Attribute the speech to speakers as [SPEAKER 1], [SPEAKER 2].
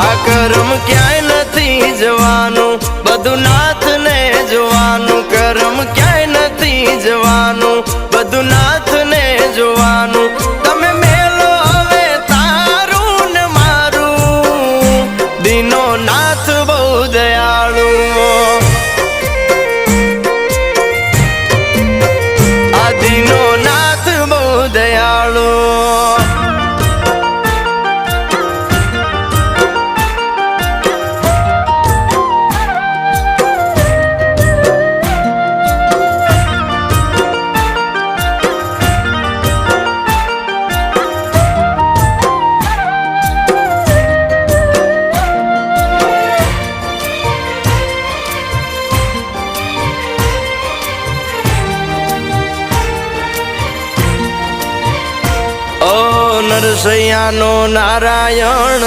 [SPEAKER 1] આ કરમ ક્યાંય નથી જવાનું, બધું નાથને જોવાનું. કરમ ક્યાંય નથી જવાનું, બધું નાથને જોવાનું. તમે મેલો હવે તારું ને મારું, દીનો નાથ બહુ દયાળુ. આ દીનો નાથ બહુ દયાળુ. નરસૈયાનો નારાયણ